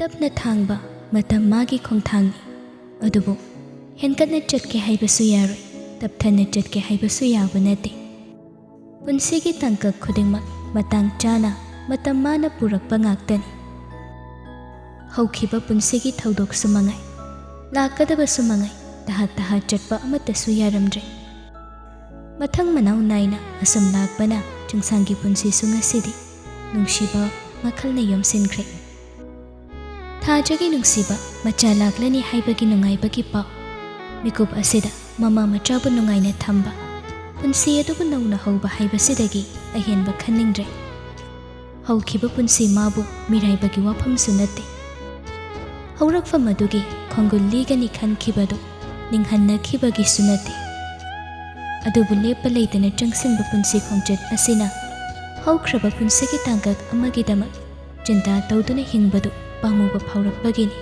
ꯇꯞꯅ ꯊꯥꯡꯕ ꯃꯇꯝ ꯃꯥꯒꯤ ꯈꯣꯡꯊꯥꯡꯅꯤ ꯑꯗꯨꯕꯨ ꯍꯦꯟꯀꯠꯅ ꯆꯠꯀꯦ ꯍꯥꯏꯕꯁꯨ ꯌꯥꯔꯣꯏ ꯇꯞꯊꯅ ꯆꯠꯀꯦ ꯍꯥꯏꯕꯁꯨ ꯌꯥꯕ ꯅꯠꯇꯦ ꯄꯨꯟꯁꯤꯒꯤ ꯇꯥꯡꯀꯛ ꯈꯨꯗꯤꯡꯃꯛ ꯃꯇꯥꯡ ꯆꯥꯅ ꯃꯇꯝ ꯃꯥꯅ ꯄꯨꯔꯛꯄ ꯉꯥꯛꯇꯅꯤ ꯍꯧꯈꯤꯕ ꯄꯨꯟꯁꯤꯒꯤ ꯊꯧꯗꯣꯛꯁꯨ ꯃꯉꯥꯏ ꯂꯥꯛꯀꯗꯕꯁꯨ ꯃꯉꯥꯏ ꯇꯍꯥ ꯆꯠꯄ ꯑꯃꯠꯇꯁꯨ ꯌꯥꯔꯝꯗ꯭ꯔꯦ ꯃꯊꯪ ꯃꯅꯥꯎ ナꯏꯅ ꯑꯁꯨꯝ ꯂꯥꯛꯄꯅ ꯆꯤꯡꯁꯥꯡꯒꯤ ꯄꯨꯟꯁꯤꯁꯨ ꯉꯁꯤꯗꯤ ꯅꯨꯡꯁꯤꯕ ꯃꯈꯜꯅ ꯌꯣꯝꯁꯤꯟꯈ꯭ꯔꯦ ꯊꯥꯖꯒꯤ ꯅꯨꯡꯁꯤꯕ ꯃꯆꯥ ꯂꯥꯛꯂꯅꯤ ꯍꯥꯏꯕꯒꯤ ꯅꯨꯡꯉꯥꯏꯕꯒꯤ ꯄꯥꯎ ꯃꯤꯀꯨꯞ ꯑꯁꯤꯗ ꯃꯃꯥ ꯃꯆꯥꯕꯨ ꯅꯨꯡꯉꯥꯏꯅ ꯊꯝꯕ ꯄꯨꯟꯁꯤ ꯑꯗꯨꯕꯨ ꯅꯧꯅ ꯍꯧꯕ ꯍꯥꯏꯕꯁꯤꯗꯒꯤ ꯑꯍꯦꯟꯕ ꯈꯟꯅꯤꯡꯗ꯭ꯔꯦ ꯍꯧꯈꯤꯕ ꯄꯨꯟꯁꯤ ꯃꯥꯕꯨ ꯃꯤꯔꯥꯏꯕꯒꯤ ꯋꯥꯐꯝꯁꯨ ꯅꯠꯇꯦ ꯍꯧꯔꯛꯐꯝ ꯑꯗꯨꯒꯤ ꯈꯣꯡꯒꯨꯜ ꯂꯤꯒꯅꯤ ꯈꯟꯈꯤꯕꯗꯨ ꯅꯤꯡꯍꯟꯅꯈꯤꯕꯒꯤꯁꯨ ꯅꯠꯇꯦ ꯑꯗꯨꯕꯨ ꯂꯦꯞꯄ ꯂꯩꯇꯅ ꯆꯪꯁꯤꯟꯕ ꯄꯨꯟꯁꯤ ꯈꯣꯡꯆꯠ ꯑꯁꯤꯅ ꯍꯧꯈ꯭ꯔꯕ ꯄꯨꯟꯁꯤꯒꯤ ꯇꯥꯡꯀꯛ ꯑꯃꯒꯤꯗꯃꯛ ꯆꯤꯟꯇꯥ ꯇꯧꯗꯨꯅ ꯍꯤꯡꯕꯗꯨ ꯄꯥꯝꯃꯨꯕ ꯐꯥꯎꯔꯛꯄꯒꯤꯅꯤ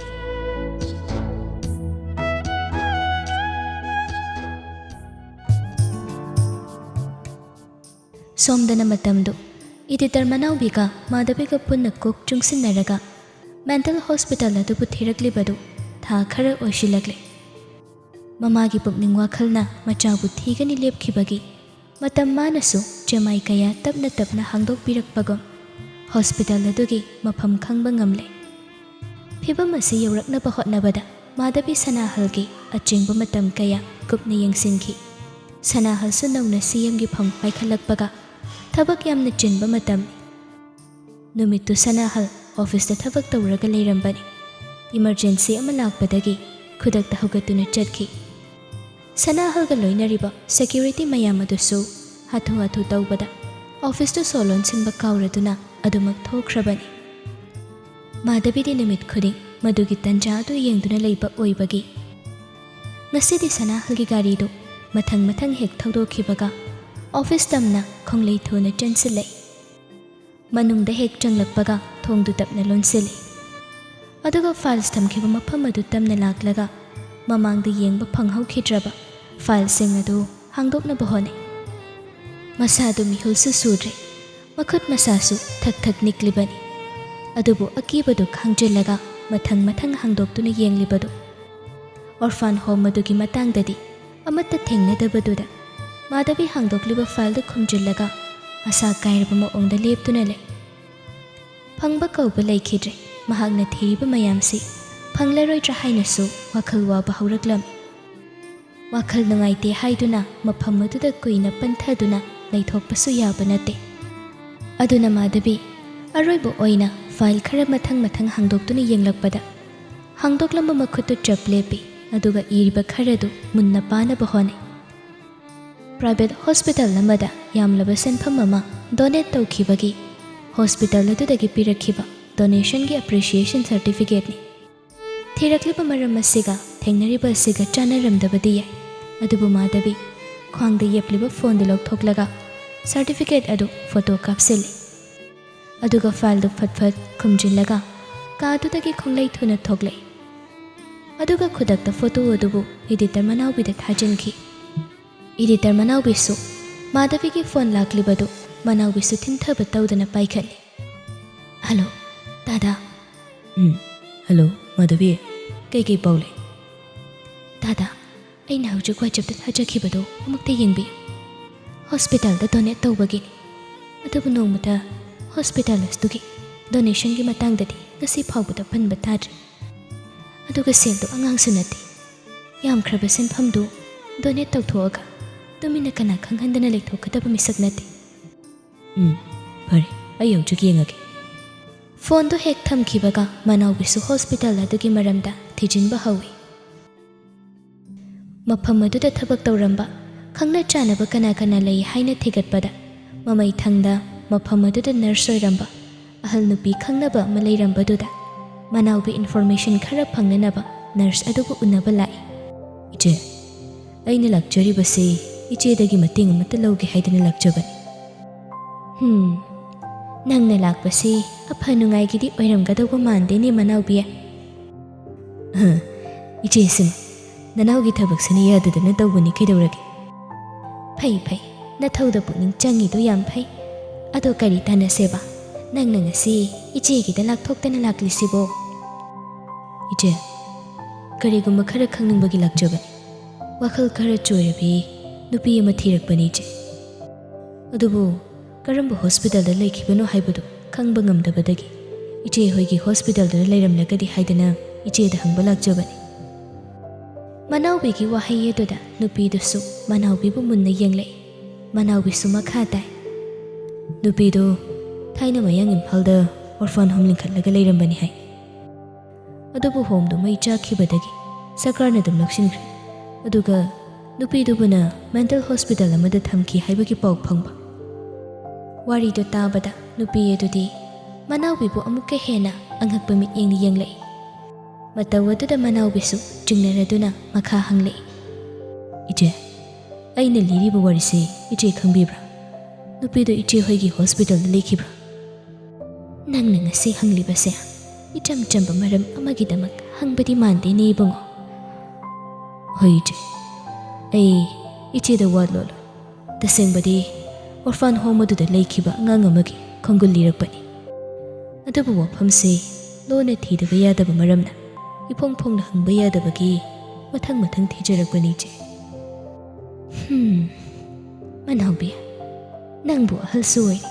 ꯁꯣꯝꯗꯅ ꯃꯇꯝꯗꯨ ꯏꯗꯤꯇꯔ ꯃꯅꯥꯎꯕꯤꯒ ꯃꯥꯙꯕꯤꯒ ꯄꯨꯟꯅ ꯀꯣꯛ ꯆꯨꯡꯁꯤꯟꯅꯔꯒ ꯃꯦꯟꯇꯦꯜ ꯍꯣꯁꯄꯤꯇꯥꯜ ꯑꯗꯨꯕꯨ ꯊꯤꯔꯛꯂꯤꯕꯗꯨ ꯊꯥ ꯈꯔ ꯑꯣꯏꯁꯤꯜꯂꯛꯂꯦ ꯃꯃꯥꯒꯤ ꯄꯨꯛꯅꯤꯡ ꯋꯥꯈꯜꯅ ꯃꯆꯥꯕꯨ ꯊꯤꯒꯅꯤ ꯂꯦꯞꯈꯤꯕꯒꯤ ꯃꯇꯝ ꯃꯥꯅꯁꯨ ꯆꯦꯃꯥꯏ ꯀꯌꯥ ꯇꯞꯅ ꯇꯞꯅ ꯍꯥꯡꯗꯣꯛꯄꯤꯔꯛꯄꯒꯨꯝ ꯍꯣꯁꯄꯤꯇꯥꯜ ꯑꯗꯨꯒꯤ ꯃꯐꯝ ꯈꯪꯕ ꯉꯝꯂꯦ ꯐꯤꯚꯝ ꯑꯁꯤ ꯌꯧꯔꯛꯅꯕ ꯍꯣꯠꯅꯕꯗ ꯃꯥꯙꯕꯤ ꯁꯅꯥꯍꯜꯒꯤ ꯑꯆꯤꯡꯕ ꯃꯇꯝ ꯀꯌꯥ ꯀꯨꯞꯅ ꯌꯦꯡꯁꯤꯟꯈꯤ ꯁꯅꯥꯍꯜꯁꯨ ꯅꯧꯅ ꯁꯤಎꯝꯒꯤ ꯐꯝ ꯄꯥꯏꯈꯠꯂꯛꯄꯒ ꯊꯕꯛ ꯌꯥꯝꯅ ꯆꯤꯟꯕ ꯃꯇꯝꯅꯤ ꯅꯨꯃꯤꯠꯇꯨ ꯁꯅꯥꯍꯜ ꯑꯣꯐꯤꯁꯇ ꯊꯕꯛ ꯇꯧꯔꯒ ꯂꯩꯔꯝꯕꯅꯤ ꯏꯃꯔꯖꯦꯟꯁꯤ ꯑꯃ ꯂꯥꯛꯄꯗꯒꯤ ꯈꯨꯗꯛꯇ ꯍꯧꯒꯠꯇꯨꯅ ꯆꯠꯈꯤ ꯁꯅꯥꯍꯜꯒ ꯂꯣꯏꯅꯔꯤꯕ ꯁꯦꯀ꯭ꯌꯨꯔꯤꯇꯤ ꯃꯌꯥꯝ ꯑꯗꯨꯁꯨ ꯍꯥꯊꯨ ꯇꯧꯕꯗ ꯑꯣꯐꯤꯁꯇꯨ ꯁꯣ ꯂꯣꯟꯁꯤꯟꯕ ꯀꯥꯎꯔꯗꯨꯅ ꯑꯗꯨꯃꯛ ꯊꯣꯛꯈ꯭ꯔꯕꯅꯤ ꯃꯥꯙꯕꯤꯗꯤ ꯅꯨꯃꯤꯠ ꯈꯨꯗꯤꯡ ꯃꯗꯨꯒꯤ ꯇꯟꯖꯥ ꯑꯗꯨ ꯌꯦꯡꯗꯨꯅ ꯂꯩꯕ ꯑꯣꯏꯕꯒꯤ ꯉꯁꯤꯗꯤ ꯁꯅꯥꯍꯜꯒꯤ ꯒꯥꯔꯤꯗꯨ ꯃꯊꯪ ꯍꯦꯛ ꯊꯧꯗꯣꯛꯈꯤꯕꯒ ꯑꯣꯐꯤꯁ ꯇꯝꯅ ꯈꯣꯡꯂꯩ ꯊꯨꯅ ꯆꯪꯁꯤꯜꯂꯛꯏ ꯃꯅꯨꯡꯗ ꯍꯦꯛ ꯆꯪꯂꯛꯄꯒ ꯊꯣꯡꯗꯨ ꯇꯞꯅ ꯂꯣꯟꯁꯤꯜꯂꯤ ꯑꯗꯨꯒ ꯐꯥꯏꯜꯁ ꯊꯝꯈꯤꯕ ꯃꯐꯝ ꯑꯗꯨ ꯇꯞꯅ ꯂꯥꯛꯂꯒ ꯃꯃꯥꯡꯗ ꯌꯦꯡꯕ ꯐꯪꯍꯧꯈꯤꯗ꯭ꯔꯕ ꯐꯥꯏꯜꯁꯤꯡ ꯑꯗꯨ ꯍꯥꯡꯗꯣꯛꯅꯕ ꯍꯣꯠꯅꯩ ꯃꯁꯥꯗꯨ ꯃꯤꯍꯨꯜꯁꯨ ꯁꯨꯗ꯭ꯔꯦ ꯃꯈꯨꯠ ꯃꯁꯥꯁꯨ ꯊꯛ ꯅꯤꯛꯂꯤꯕꯅꯤ ꯑꯗꯨꯕꯨ ꯑꯀꯤꯕꯗꯨ ꯈꯥꯡꯖꯤꯜꯂꯒ ꯃꯊꯪ ꯍꯥꯡꯗꯣꯛꯇꯨꯅ ꯌꯦꯡꯂꯤꯕꯗꯨ ꯑꯣꯔꯐꯥꯟ ꯍꯣꯝ ꯑꯗꯨꯒꯤ ꯃꯇꯥꯡꯗꯗꯤ ꯑꯃꯠꯇ ꯊꯦꯡꯅꯗꯕꯗꯨꯗ ꯃꯥꯙꯕꯤ ꯍꯥꯡꯗꯣꯛꯂꯤꯕ ꯐꯥꯏꯜꯗꯨ ꯈꯨꯝꯖꯤꯜꯂꯒ ꯑꯁꯥ ꯀꯥꯏꯔꯕ ꯃꯑꯣꯡꯗ ꯂꯦꯞꯇꯨꯅ ꯂꯩ ꯐꯪꯕ ꯀꯧꯕ ꯂꯩꯈꯤꯗ꯭ꯔꯦ ꯃꯍꯥꯛꯅ ꯊꯤꯔꯤꯕ ꯃꯌꯥꯝꯁꯤ ꯐꯪꯂꯔꯣꯏꯗ꯭ꯔꯥ ꯍꯥꯏꯅꯁꯨ ꯋꯥꯈꯜ ꯋꯥꯕ ꯍꯧꯔꯛꯂꯝꯃꯤ ꯋꯥꯈꯜ ꯅꯨꯡꯉꯥꯏꯇꯦ ꯍꯥꯏꯗꯨꯅ ꯃꯐꯝ ꯑꯗꯨꯗ ꯀꯨꯏꯅ ꯄꯟꯊꯗꯨꯅ ꯂꯩꯊꯣꯛꯄꯁꯨ ꯌꯥꯕ ꯅꯠꯇꯦ ꯑꯗꯨꯅ ꯃꯥꯙꯕꯤ ꯑꯔꯣꯏꯕ ꯑꯣꯏꯅ ꯐꯥꯏꯜ ꯈꯔ ꯃꯊꯪ ꯍꯥꯡꯗꯣꯛꯇꯨꯅ ꯌꯦꯡꯂꯛꯄꯗ ꯍꯥꯡꯗꯣꯛꯂꯝꯕ ꯃꯈꯨꯠꯇꯨ ꯆꯞ ꯂꯦꯞꯄꯤ ꯑꯗꯨꯒ ꯏꯔꯤꯕ ꯈꯔꯗꯨ ꯃꯨꯟꯅ ꯄꯥꯅꯕ ꯍꯣꯠꯅꯩ ꯄ꯭ꯔꯥꯏꯚꯦꯠ ꯍꯣꯁꯄꯤꯇꯥꯜ ꯑꯃꯗ ꯌꯥꯝꯂꯕ ꯁꯦꯟꯐꯝ ꯑꯃ ꯗꯣꯅꯦꯠ ꯇꯧꯈꯤꯕꯒꯤ ꯍꯣꯁꯄꯤꯇꯥꯜ ꯑꯗꯨꯗꯒꯤ ꯄꯤꯔꯛꯈꯤꯕ ꯗꯣꯅꯦꯁꯟꯒꯤ ꯑꯦꯄ꯭ꯔꯤꯁꯤꯌꯦꯁꯟ ꯁꯔꯇꯤꯐꯤꯀꯦꯠꯅꯤ ꯊꯤꯔꯛꯂꯤꯕ ꯃꯔꯝ ꯑꯁꯤꯒ ꯊꯦꯡꯅꯔꯤꯕ ꯑꯁꯤꯒ ꯆꯥꯟꯅꯔꯝꯗꯕꯗꯤ ꯌꯥꯏ ꯑꯗꯨꯕꯨ ꯃꯥꯙꯕꯤ ꯈ꯭ꯋꯥꯡꯗ ꯌꯦꯞꯂꯤꯕ ꯐꯣꯟꯗꯨ ꯂꯧꯊꯣꯛꯂꯒ ꯁꯔꯇꯤꯐꯤꯀꯦꯠ ꯑꯗꯨ ꯐꯣꯇꯣ ꯀꯥꯞꯁꯤꯜꯂꯤ ꯑꯗꯨꯒ ꯐꯥꯏꯜꯗꯨ ꯐꯠ ꯈꯨꯝꯖꯤꯜꯂꯒ ꯀꯥꯗꯨꯗꯒꯤ ꯈꯣꯡꯂꯩ ꯊꯨꯅ ꯊꯣꯛꯂꯛꯏ ꯑꯗꯨꯒ ꯈꯨꯗꯛꯇ ꯐꯣꯇꯣ ꯑꯗꯨꯕꯨ ꯏꯗꯤꯇꯔ ꯃꯅꯥꯎꯕꯤꯗ ꯊꯥꯖꯤꯟꯈꯤ ꯏꯗꯤꯇꯔ ꯃꯅꯥꯎꯕꯤꯁꯨ ꯃꯥꯙꯕꯤꯒꯤ ꯐꯣꯟ ꯂꯥꯛꯂꯤꯕꯗꯨ ꯃꯅꯥꯎꯕꯤꯁꯨ ꯊꯤꯟꯊꯕ ꯇꯧꯗꯅ ꯄꯥꯏꯈꯠꯂꯤ ꯍꯜꯂꯣ ꯗꯥꯗꯥ ꯍꯜꯂꯣ ꯃꯥꯙꯕꯤ ꯀꯩ ꯄꯥꯎ ꯂꯩ ꯗꯥꯗꯥ ꯑꯩꯅ ꯍꯧꯖꯤꯛ ꯋꯥꯆꯞꯇ ꯊꯥꯖꯈꯤꯕꯗꯨ ꯑꯃꯨꯛꯇ ꯌꯦꯡꯕꯤꯌꯨ ꯍꯣꯁꯄꯤꯇꯥꯜꯗ ꯗꯣꯅꯦꯠ ꯇꯧꯕꯒꯤꯅꯤ ꯑꯗꯨꯕꯨ ꯅꯣꯡꯃꯇ ꯍꯣꯁꯄꯤꯇꯥꯜ ꯑꯗꯨꯒꯤ ꯗꯣꯅꯦꯁꯟꯒꯤ ꯃꯇꯥꯡꯗꯗꯤ ꯉꯁꯤ ꯐꯥꯎꯕꯗ ꯄꯟꯕ ꯇꯥꯗ꯭ꯔꯤ ꯑꯗꯨꯒ ꯁꯦꯜꯗꯨ ꯑꯉꯥꯡꯁꯨ ꯅꯠꯇꯦ ꯌꯥꯝꯈ꯭ꯔꯕ ꯁꯦꯟꯐꯝꯗꯨ ꯗꯣꯅꯦꯠ ꯇꯧꯊꯣꯛꯑꯒ ꯇꯨꯃꯤꯟꯅ ꯀꯅꯥ ꯈꯪꯍꯟꯗꯅ ꯂꯩꯊꯣꯛꯀꯗꯕ ꯃꯤꯁꯛ ꯅꯠꯇꯦ ꯐꯔꯦ ꯑꯩ ꯍꯧꯖꯤꯛ ꯌꯦꯡꯉꯒꯦ ꯐꯣꯟꯗꯨ ꯍꯦꯛ ꯊꯝꯈꯤꯕꯒ ꯃꯅꯥꯎꯕꯤꯁꯨ ꯍꯣꯁꯄꯤꯇꯥꯜ ꯑꯗꯨꯒꯤ ꯃꯔꯝꯗ ꯊꯤꯖꯤꯟꯕ ꯍꯧꯏ ꯃꯐꯝ ꯑꯗꯨꯗ ꯊꯕꯛ ꯇꯧꯔꯝꯕ ꯈꯪꯅ ꯆꯥꯟꯅꯕ ꯀꯅꯥ ꯂꯩ ꯍꯥꯏꯅ ꯊꯤꯒꯠꯄꯗ ꯃꯃꯩ ꯊꯪꯗ ꯃꯐꯝ ꯑꯗꯨꯗ ꯅꯔꯁ ꯑꯣꯏꯔꯝꯕ ꯑꯍꯜ ꯅꯨꯄꯤ ꯈꯪꯅꯕ ꯑꯃ ꯂꯩꯔꯝꯕꯗꯨꯗ ꯃꯅꯥꯎꯕꯤ ꯏꯟꯐꯣꯔꯃꯦꯁꯟ ꯈꯔ ꯐꯪꯅꯅꯕ ꯅꯔꯁ ꯑꯗꯨꯕꯨ ꯎꯅꯕ ꯂꯥꯛꯏ ꯏꯆꯦ ꯑꯩꯅ ꯂꯥꯛꯆꯔꯤꯕꯁꯤ ꯏꯆꯦꯗꯒꯤ ꯃꯇꯦꯡ ꯑꯃꯠꯇ ꯂꯧꯒꯦ ꯍꯥꯏꯗꯅ ꯂꯥꯛꯆꯕꯅꯤ ꯅꯪꯅ ꯂꯥꯛꯄꯁꯤ ꯑꯐ ꯅꯨꯡꯉꯥꯏꯒꯤꯗꯤ ꯑꯣꯏꯔꯝꯒꯗꯧꯕ ꯃꯥꯟꯗꯦꯅꯦ ꯃꯅꯥꯎꯕꯤ ꯏꯆꯦꯁꯤꯃ ꯅꯅꯥꯎꯒꯤ ꯊꯕꯛꯁꯤꯅ ꯌꯥꯗꯗꯅ ꯇꯧꯕꯅꯤ ꯀꯩꯗꯧꯔꯒꯦ ꯐꯩ ꯅꯊꯧꯗ ꯄꯨꯛꯅꯤꯡ ꯆꯪꯉꯤꯗꯣ ꯌꯥꯝ ꯐꯩ ꯑꯗꯣ ꯀꯔꯤ ꯇꯥꯟꯅꯁꯦꯕ ꯅꯪꯅ ꯉꯁꯤ ꯏꯆꯦꯒꯤꯗ ꯂꯥꯛꯊꯣꯛꯇꯅ ꯂꯥꯛꯂꯤꯁꯤꯕꯣ Iche, karigumba khara khangningba gi lakjabani. Wakhal khara choirabi nupi ama thirakpani iche. Adubu karamba hospital da laikhibano haibadu khangba ngamdabadagi iche hoigi hospital da lairamlagadi haidana iche da hangba lakjabani. Manawbigi wahai aduda nupi dusu manawbibu munna yenglai. Manawbisu makha tai. Nupi do thaina mayang Imphalda orphan home linkhatlaga lairambani hai. Adubu home do mai chakhibadagi sarkarna dum lakshinkhre. Aduga nupi dubuna mental hospital amada thamki haibagi pau phangba. Wari do tabada nupi edudi manawbibu amukka hena anghakpa mityengni yenglai. Mataw aduda manawbisu chingnaraduna makha hanglai. Iche, aina liriba warise iche khangbibra. Nupi do iche hoigi hospital da lekhibra. Nangna ngasi hanglibase icham chamba maram amagidamak hangbadi mande ne ibungo. Hoi iche, ai iche da wadlolo. Tasengbadi orphan home aduda laikhiba angang amagi khonggul lirakpani. Adubu wafamse lona thidaba yadaba maramna ipong phongna hangba yadabagi mathang mathang thijarakpani iche. Manawbi, nangbu ahal suwai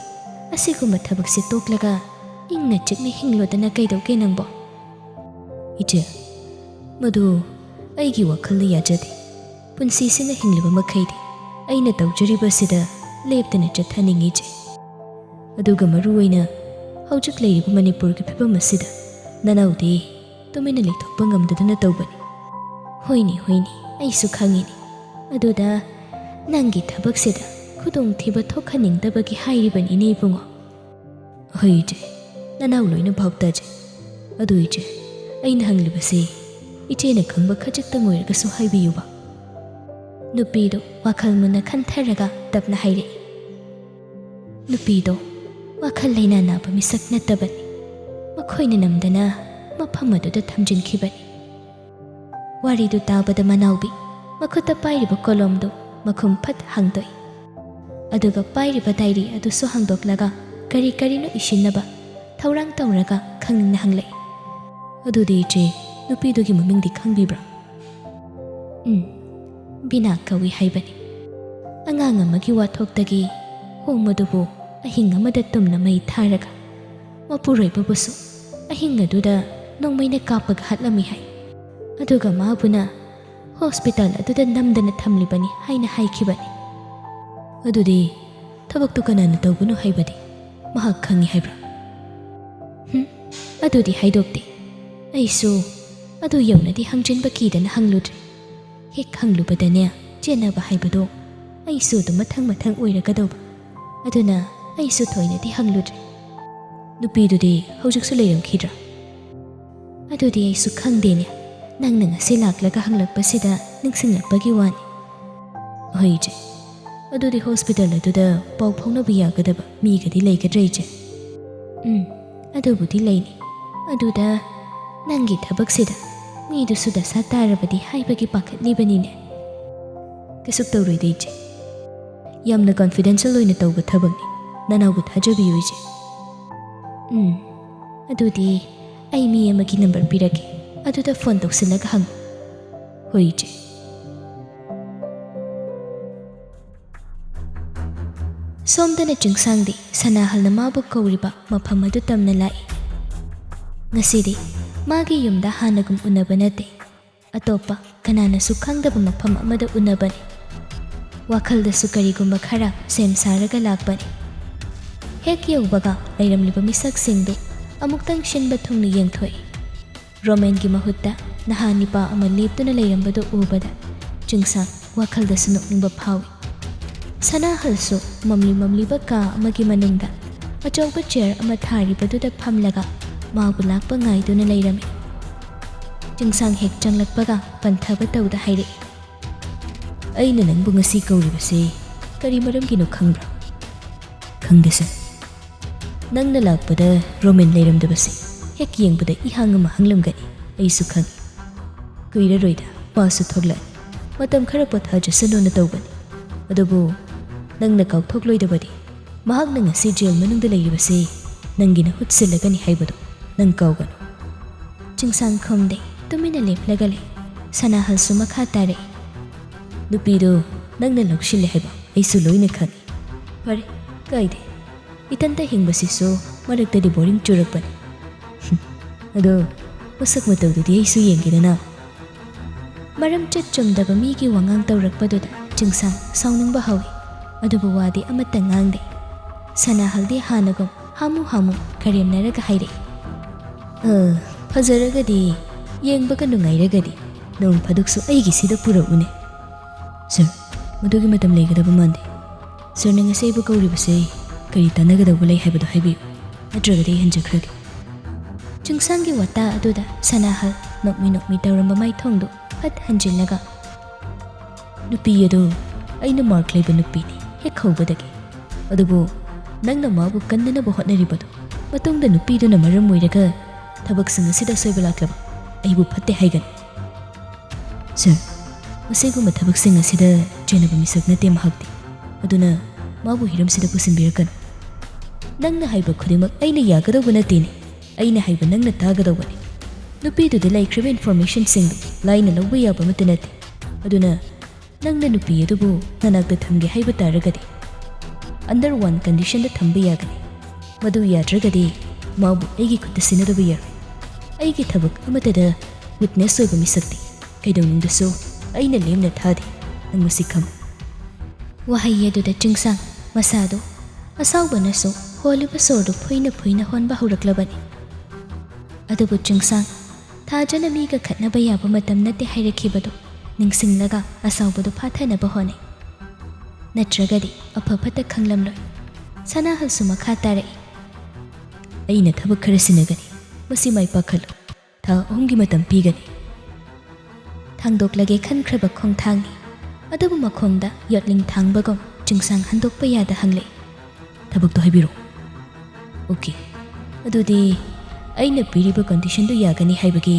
asigumba thabakse toklaga ingna chikna hinglodana kaidauke nangbo. Iche, madu aigi wakhalda yajade. Punsisina hingliba makhaidi aina tawjaribasida leptana chathaningi iche. Aduga maruwaina haujik leiriba Manipurgi phibam asida nanawdi tumina leithokpa ngamdaduna tawbani. Hoini aisu khangini. Aduda nangi thabaksida khudong thiba thokhaningdabagi hairibani ne ibungo. Hoi iche, nanaw loina bhauptaje. Adu iche, aina hanglibase ichena khangba khajiktang oiragasu haibiyuba. Nupido wakhal muna khantharaga tapna haire. Nupido wakhal laina naba misak nattabani. Makhoina namdana mafam aduda thamjinkhibani. Waridu tabada manawbi makhuta pairiba kolomdo makhum phat hangdoi. Aduga pairiba diary adusu hangdoklaga kari karino ishinnaba thaurang tawraga khangna hanglai. Adudi iche nupidugi mamingdi khangbibra. Bina kawi haibani. Angang amagi wathoktagi home adubu ahing amada tumna mai tharaga mapuroibabusu ahing aduda nongmaina kapaga hatlami hai. Aduga mabuna hospital aduda namdana thamlibani haina haikhibani. Adudi thabaktu kanana tawbuno haibadi mahak khangi haibra. Adudi haidokte. Aisu adu yawnadi hangjinba kidana hangludre. Hek hanglubadane chenaba haibado aisu du mathang oiragadawba. Aduna aisu thoinadi hangludre. Nupidudi haujiksu leiramkhidra. Adudi aisu khangdene nangna ngasi laklaga hanglakpasida ningsinglakpagi wani. Hoi iche, adudi hospital aduda pau phaunabu yagadaba migadi leigadra iche. Adubudi leini. Aduda nangi thabaksida midusu dasa tarabadi haibagi pakhatlibanine. Kasuk tawroida iche. Yamna confidential oina tawba thabakni. Nanawbu thajabiyu iche. Adudi ai mi amagi number pirake. Aduda phone tawsilaga hang. Hoi iche. Somdana chungsangdi sanahalna mabu kawriba mafam adu tamna lai. Ngasidi magi yumda hanagum unaba nate. Atopa kananasu khangdaba mafam amada unabani. Wakhaldasu karigumba khara sem saraga lakbani. Hek yawbaga lairamliba misaksingdu amuktang shinba thungni yengthoi. Romangi mahutta nahanipa ama leptuna lairambadu ubada chungsang wakhaldasu nokningba phawi. Sanahalsu mamli ka amagi manungda achauba chair ama tharibaduda phamlaga mabu lakpa ngaiduna lairami. Chungsang hek changlakpaga panthaba tawda haire. Aina nangbu ngasi kawribase kari maramgino khangbra? Khangdesa. Nangna lakpada Roman lairamdabase hek yengbada ihang ama hanglamgani aisu khangi. Kuiraroida masu thoglani matam khara pothajasanona tawbani. Adubu nangna kauthokloi mahakna ngasi jail manungda lairibase nangina hutsilagani haibado nang kaugano. ꯆꯤꯡꯁꯥꯡ ꯈꯨꯝꯗꯦ ꯇꯨꯃꯤꯟꯅ ꯂꯦꯞꯂꯒ ꯂꯩ ꯁꯅꯥꯍꯜꯁꯨ ꯃꯈꯥ ꯇꯥꯔꯛꯏ ꯅꯨꯄꯤꯗꯣ ꯅꯪꯅ ꯂꯧꯁꯤꯜꯂꯦ ꯍꯥꯏꯕ ꯑꯩꯁꯨ ꯂꯣꯏꯅ ꯈꯪꯉꯤ ꯐꯔꯦ ꯀꯥꯏꯗꯦ ꯏꯊꯟꯇ ꯍꯤꯡꯕꯁꯤꯁꯨ ꯃꯔꯛꯇꯗꯤ ꯕꯣꯔꯤꯡ ꯆꯨꯔꯛꯄꯅꯤ ꯑꯗꯣ ꯃꯁꯛ ꯃꯇꯧꯗꯨꯗꯤ ꯑꯩꯁꯨ ꯌꯦꯡꯒꯦꯗꯅ ꯃꯔꯝ ꯆꯠ ꯆꯨꯝꯗꯕ ꯃꯤꯒꯤ ꯋꯥꯉꯥꯡ ꯇꯧꯔꯛꯄꯗꯨꯗ ꯆꯤꯡꯁꯥꯡ ꯁꯥꯎꯅꯤꯡꯕ ꯍꯧꯏ ꯑꯗꯨꯕꯨ ꯋꯥꯗꯤ ꯑꯃꯠꯇ ꯉꯥꯡꯗꯦ ꯁꯅꯥꯍꯜꯗꯤ ꯍꯥꯟꯅꯒꯨꯝ ꯍꯥꯃꯨ ꯍꯥꯃꯨ ꯀꯔꯦꯝꯅꯔꯒ ꯍꯥꯏꯔꯛꯏ ꯐꯖꯔꯒꯗꯤ ꯌꯦꯡꯕꯒ ꯅꯨꯡꯉꯥꯏꯔꯒꯗꯤ ꯅꯣꯡ ꯐꯥꯗꯣꯛꯁꯨ ꯑꯩꯒꯤꯁꯤꯗ ꯄꯨꯔꯛꯎꯅꯦ ꯁꯥꯔ ꯃꯗꯨꯒꯤ ꯃꯇꯝ ꯂꯩꯒꯗꯕ ꯃꯥꯟꯗꯦ ꯁꯥꯔꯅ ꯉꯁꯤ ꯑꯩꯕꯨ ꯀꯧꯔꯤꯕꯁꯦ ꯀꯔꯤ ꯇꯥꯟꯅꯒꯗꯧꯕ ꯂꯩ ꯍꯥꯏꯕꯗꯣ ꯍꯥꯏꯕꯤꯌꯨ ꯅꯠꯇ꯭ꯔꯒꯗꯤ ꯑꯩ ꯍꯟꯖꯈ꯭ꯔꯒꯦ ꯆꯤꯡꯁꯥꯡꯒꯤ ꯋꯥꯇꯥ ꯑꯗꯨꯗ ꯁꯅꯥꯍꯜ ꯅꯣꯛꯃꯤ ꯅꯣꯛꯃꯤ ꯇꯧꯔꯝꯕ ꯃꯥꯏꯊꯣꯡꯗꯨ ꯐꯠ ꯍꯟꯖꯤꯜꯂꯒ ꯅꯨꯄꯤ ꯑꯗꯨ ꯑꯩꯅ ꯃꯥꯔꯛ ꯂꯩꯕ ꯅꯨꯄꯤꯅꯤ ꯍꯦꯛ ꯍꯧꯕꯗꯒꯤ ꯑꯗꯨꯕꯨ ꯅꯪꯅ ꯃꯥꯕꯨ ꯀꯟꯅꯅꯕ ꯍꯣꯠꯅꯔꯤꯕꯗꯨ ꯃꯇꯨꯡꯗ ꯅꯨꯄꯤꯗꯨꯅ ꯃꯔꯝ ꯑꯣꯏꯔꯒ ꯊꯕꯛꯁꯤꯡ ꯑꯁꯤꯗ ꯑꯁꯣꯏꯕ ꯂꯥꯛꯂꯕ ꯑꯩꯕꯨ ꯐꯠꯇꯦ ꯍꯥꯏꯒꯅꯤ ꯁꯥꯔ ꯃꯁꯤꯒꯨꯝꯕ ꯊꯕꯛꯁꯤꯡ ꯑꯁꯤꯗ ꯆꯦꯟꯅꯕ ꯃꯤꯁꯛ ꯅꯠꯇꯦ ꯃꯍꯥꯛꯇꯤ ꯑꯗꯨꯅ ꯃꯥꯕꯨ ꯍꯤꯔꯝꯁꯤꯗ ꯄꯨꯁꯤꯟꯕꯤꯔꯛꯀꯅꯨ ꯅꯪꯅ ꯍꯥꯏꯕ ꯈꯨꯗꯤꯡꯃꯛ ꯑꯩꯅ ꯌꯥꯒꯗꯧꯕ ꯅꯠꯇꯦꯅꯦ ꯑꯩꯅ ꯍꯥꯏꯕ ꯅꯪꯅ ꯇꯥꯒꯗꯧꯕꯅꯤ ꯅꯨꯄꯤꯗꯨꯗ ꯂꯩꯈ꯭ꯔꯤꯕ ꯏꯟꯐꯣꯔꯃꯦꯁꯟꯁꯤꯡꯗꯨ ꯂꯥꯏꯅ ꯂꯧꯕ ꯌꯥꯕ ꯑꯃꯠꯇ ꯅꯠꯇꯦ ꯑꯗꯨꯅ ꯅꯪꯅ ꯅꯨꯄꯤ ꯑꯗꯨꯕꯨ ꯅꯅꯥꯛꯇ ꯊꯝꯒꯦ ꯍꯥꯏꯕ ꯇꯥꯔꯒꯗꯤ ꯑꯟꯗꯔ ꯋꯥꯟ ꯀꯟꯗꯤꯁꯟꯗ ꯊꯝꯕ ꯌꯥꯒꯅꯤ ꯃꯗꯨ ꯌꯥꯗ꯭ꯔꯒꯗꯤ ꯃꯥꯕꯨ ꯑꯩꯒꯤ ꯈꯨꯠꯇ ꯁꯤꯟꯅꯗꯕ ꯌꯥꯔꯣꯏ ꯑꯩꯒꯤ ꯊꯕꯛ ꯑꯃꯠꯇꯗ ꯋꯤꯠꯅꯦꯁ ꯑꯣꯏꯕ ꯃꯤꯁꯛꯇꯤ ꯀꯩꯗꯧꯅꯨꯡꯗꯁꯨ ꯑꯩꯅ ꯂꯦꯝꯅ ꯊꯥꯗꯦ ꯅꯪ ꯃꯁꯤ ꯈꯪꯉꯨ ꯋꯥꯍꯩ ꯑꯗꯨꯗ ꯆꯤꯡꯁꯥꯡ ꯃꯁꯥꯗꯨ ꯑꯁꯥꯎꯕꯅꯁꯨ ꯍꯣꯜꯂꯤꯕ ꯁꯣꯔꯗꯨ ꯐꯨꯏꯅ ꯐꯨꯏꯅ ꯍꯣꯟꯕ ꯍꯧꯔꯛꯂꯕꯅꯤ ꯑꯗꯨꯕꯨ ꯆꯤꯡꯁꯥꯡ ꯊꯥꯖꯅ ꯃꯤꯒ ꯈꯠꯅꯕ ꯌꯥꯕ ꯃꯇꯝ ꯅꯠꯇꯦ ꯍꯥꯏꯔꯛꯈꯤꯕꯗꯨ ꯅꯤꯡꯁꯤꯡꯂꯒ ꯑꯁꯥꯎꯕꯗꯨ ꯐꯥꯊꯅꯕ ꯍꯣꯠꯅꯩ ꯅꯠꯇ꯭ꯔꯒꯗꯤ ꯑꯐ ꯐꯠꯇ ꯈꯪꯂꯝꯂꯣꯏ ꯁꯅꯥꯍꯜꯁꯨ ꯃꯈꯥ ꯇꯥꯔꯛꯏ ꯑꯩꯅ ꯊꯕꯛ ꯈꯔ ꯁꯤꯟꯅꯒꯅꯤ ꯃꯁꯤ ꯃꯥꯏ ꯄꯥꯛꯈꯠꯂꯨ ꯊꯥ 3ꯒꯤ ꯃꯇꯝ ꯄꯤꯒꯅꯤ ꯊꯥꯡꯗꯣꯛꯂꯒꯦ ꯈꯟꯈ꯭ꯔꯕ ꯈꯣꯡꯊꯥꯡꯅꯤ ꯑꯗꯨꯕꯨ ꯃꯈꯣꯡꯗ ꯌꯣꯠꯂꯤꯡ ꯊꯥꯡꯕꯒꯨꯝ ꯆꯤꯡꯁꯥꯡ ꯍꯟꯗꯣꯛꯄ ꯌꯥꯗ ꯍꯪꯂꯛꯏ ꯊꯕꯛꯇꯣ ꯍꯥꯏꯕꯤꯔꯛꯎ ꯑꯣꯀꯦ ꯑꯗꯨꯗꯤ ꯑꯩꯅ ꯄꯤꯔꯤꯕ ꯀꯟꯗꯤꯁꯟꯗꯨ ꯌꯥꯒꯅꯤ ꯍꯥꯏꯕꯒꯤ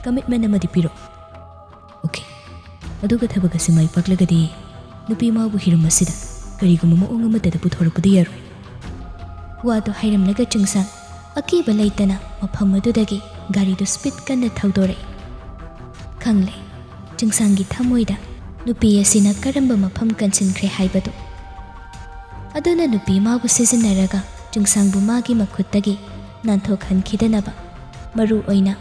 ꯀꯃꯤꯠꯃꯦꯟ ꯑꯃꯗꯤ ꯄꯤꯔꯛꯎ ꯑꯣꯀꯦ ꯑꯗꯨꯒ ꯊꯕꯛ ꯑꯁꯤ ꯃꯥꯏ ꯄꯥꯛꯂꯒꯗꯤ ꯅꯨꯄꯤ ꯃꯥꯕꯨ ꯍꯤꯔꯝ ꯑꯁꯤꯗ ꯀꯔꯤꯒꯨꯝꯕ ꯃꯑꯣꯡ ꯑꯃꯠꯇꯗ ꯄꯨꯊꯣꯔꯛꯄꯗꯤ ꯌꯥꯔꯣꯏ ꯋꯥꯗꯨ ꯍꯥꯏꯔꯝꯂꯒ ꯆꯤꯡꯁꯥꯡ ꯑꯀꯤꯕ ꯂꯩꯇꯅ ꯃꯐꯝ ꯑꯗꯨꯗꯒꯤ ꯒꯥꯔꯤꯗꯨ ꯁ꯭ꯄꯤꯗ ꯀꯟꯅ ꯊꯧꯗꯣꯔꯛꯏ ꯈꯪꯂꯦ ꯆꯤꯡꯁꯥꯡꯒꯤ ꯊꯃꯣꯏꯗ ꯅꯨꯄꯤ ꯑꯁꯤꯅ ꯀꯔꯝꯕ ꯃꯐꯝ ꯀꯟꯁꯤꯟꯈ꯭ꯔꯦ ꯍꯥꯏꯕꯗꯨ ꯑꯗꯨꯅ ꯅꯨꯄꯤ ꯃꯥꯕꯨ ꯁꯤꯖꯤꯟꯅꯔꯒ ꯆꯤꯡꯁꯥꯡꯕꯨ ꯃꯥꯒꯤ ꯃꯈꯨꯠꯇꯒꯤ ꯅꯥꯟꯊꯣꯛꯍꯟꯈꯤꯗꯅꯕ ꯃꯔꯨ ꯑꯣꯏꯅ